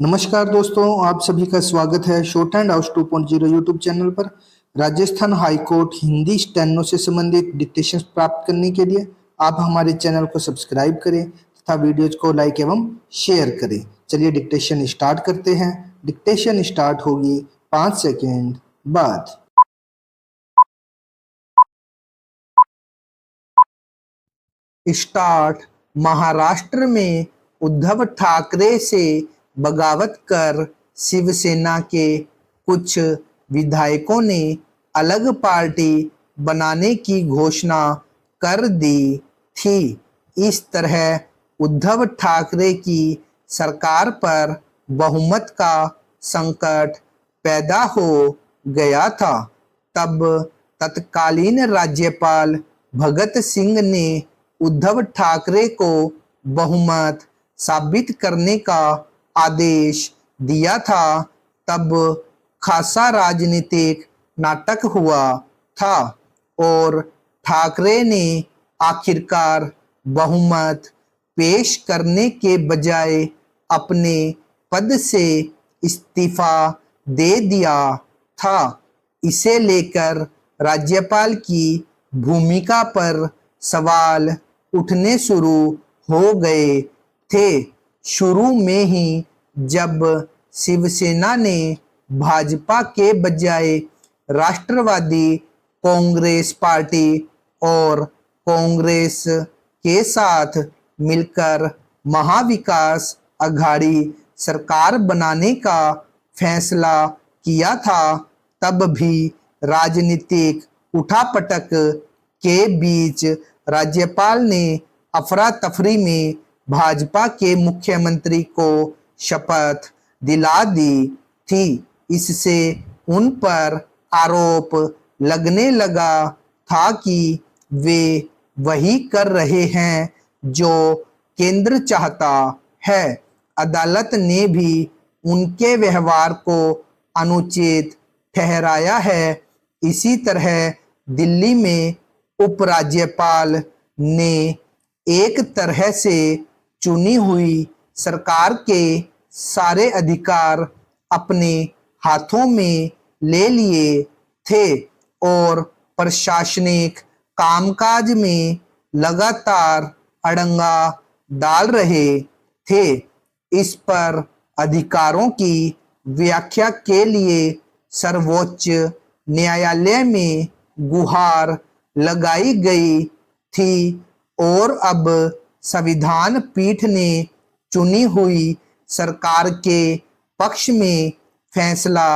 नमस्कार दोस्तों, आप सभी का स्वागत है short and out 2.0 YouTube channel पर। Rajasthan High Court Hindi steno से संबंधित डिक्टेशन प्राप्त करने के लिए आप हमारे चैनल को सब्सक्राइब करें तथा वीडियोज को लाइक एवं शेयर करें। चलिए डिक्टेशन स्टार्ट करते हैं। डिक्टेशन स्टार्ट होगी 5 सेकेंड बाद। स्टार्ट। महाराष्ट्र में उद्धव ठाकरे से बगावत कर शिवसेना के कुछ विधायकों ने अलग पार्टी बनाने की घोषणा कर दी थी। इस तरह उद्धव ठाकरे की सरकार पर बहुमत का संकट पैदा हो गया था। तब तत्कालीन राज्यपाल भगत सिंह ने उद्धव ठाकरे को बहुमत साबित करने का आदेश दिया था। तब खासा राजनीतिक नाटक हुआ था और ठाकरे ने आखिरकार बहुमत पेश करने के बजाय अपने पद से इस्तीफा दे दिया था। इसे लेकर राज्यपाल की भूमिका पर सवाल उठने शुरू हो गए थे। शुरू में ही जब शिवसेना ने भाजपा के बजाय राष्ट्रवादी कांग्रेस पार्टी और कांग्रेस के साथ मिलकर महाविकास अघाड़ी सरकार बनाने का फैसला किया था, तब भी राजनीतिक उठापटक के बीच राज्यपाल ने अफरा तफरी में भाजपा के मुख्यमंत्री को शपथ दिला दी थी। इससे उन पर आरोप लगने लगा था कि वे वही कर रहे हैं जो केंद्र चाहता है। अदालत ने भी उनके व्यवहार को अनुचित ठहराया है। इसी तरह दिल्ली में उपराज्यपाल ने एक तरह से चुनी हुई सरकार के सारे अधिकार अपने हाथों में ले लिए थे और प्रशासनिक कामकाज में लगातार अड़ंगा डाल रहे थे। इस पर अधिकारों की व्याख्या के लिए सर्वोच्च न्यायालय में गुहार लगाई गई थी और अब संविधान पीठ ने चुनी हुई सरकार के पक्ष में फैसला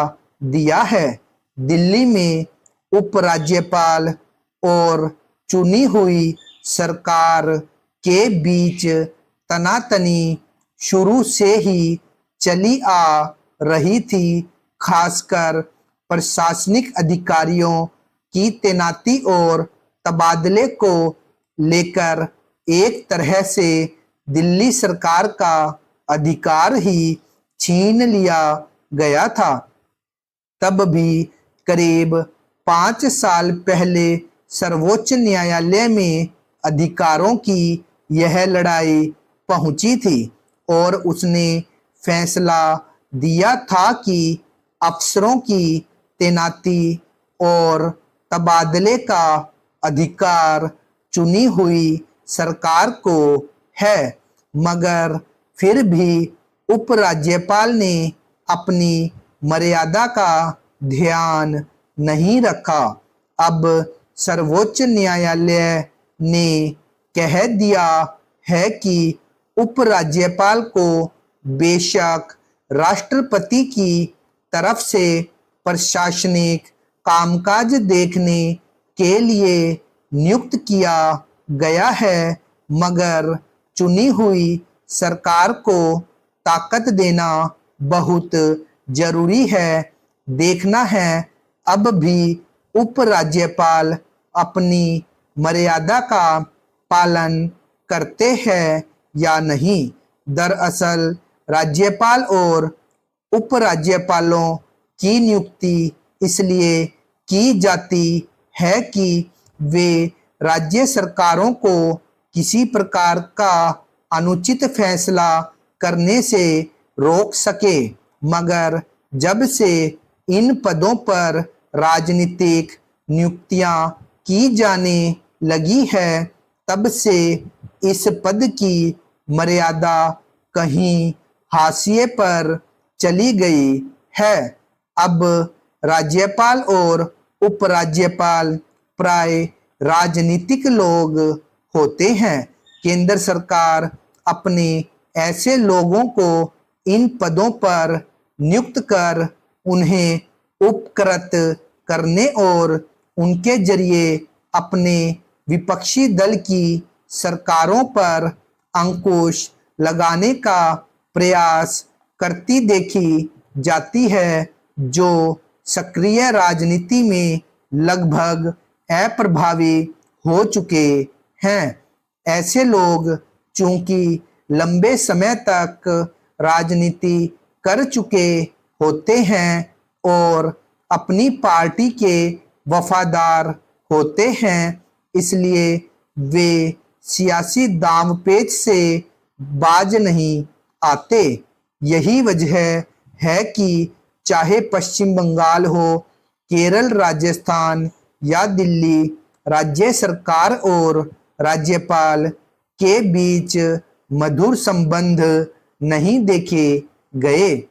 दिया है। दिल्ली में उपराज्यपाल और चुनी हुई सरकार के बीच तनातनी शुरू से ही चली आ रही थी। खासकर प्रशासनिक अधिकारियों की तैनाती और तबादले को लेकर एक तरह से दिल्ली सरकार का अधिकार ही छीन लिया गया था। तब भी करीब 5 साल पहले सर्वोच्च न्यायालय में अधिकारों की यह लड़ाई पहुंची थी और उसने फैसला दिया था कि अफसरों की तैनाती और तबादले का अधिकार चुनी हुई सरकार को है। मगर फिर भी उपराज्यपाल ने अपनी मर्यादा का ध्यान नहीं रखा। अब सर्वोच्च न्यायालय ने कह दिया है कि उपराज्यपाल को बेशक राष्ट्रपति की तरफ से प्रशासनिक कामकाज देखने के लिए नियुक्त किया गया है, मगर चुनी हुई सरकार को ताकत देना बहुत जरूरी है। देखना है अब भी उपराज्यपाल अपनी मर्यादा का पालन करते हैं या नहीं। दरअसल राज्यपाल और उपराज्यपालों की नियुक्ति इसलिए की जाती है कि वे राज्य सरकारों को किसी प्रकार का अनुचित फैसला करने से रोक सके, मगर जब से इन पदों पर राजनीतिक नियुक्तियां की जाने लगी है, तब से इस पद की मर्यादा कहीं हाशिए पर चली गई है। अब राज्यपाल और उपराज्यपाल प्राय राजनीतिक लोग होते हैं। केंद्र सरकार अपने ऐसे लोगों को इन पदों पर नियुक्त कर उन्हें उपकृत करने और उनके जरिए अपने विपक्षी दल की सरकारों पर अंकुश लगाने का प्रयास करती देखी जाती है, जो सक्रिय राजनीति में लगभग अप्रभावी हो चुके हैं। ऐसे लोग चूंकि लंबे समय तक राजनीति कर चुके होते हैं और अपनी पार्टी के वफादार होते हैं, इसलिए वे सियासी दांवपेच से बाज नहीं आते। यही वजह है कि चाहे पश्चिम बंगाल हो, केरल, राजस्थान या दिल्ली, राज्य सरकार और राज्यपाल के बीच मधुर संबंध नहीं देखे गए।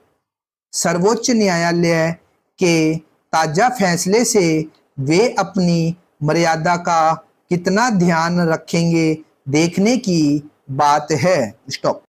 सर्वोच्च न्यायालय के ताजा फैसले से वे अपनी मर्यादा का कितना ध्यान रखेंगे, देखने की बात है। स्टॉप।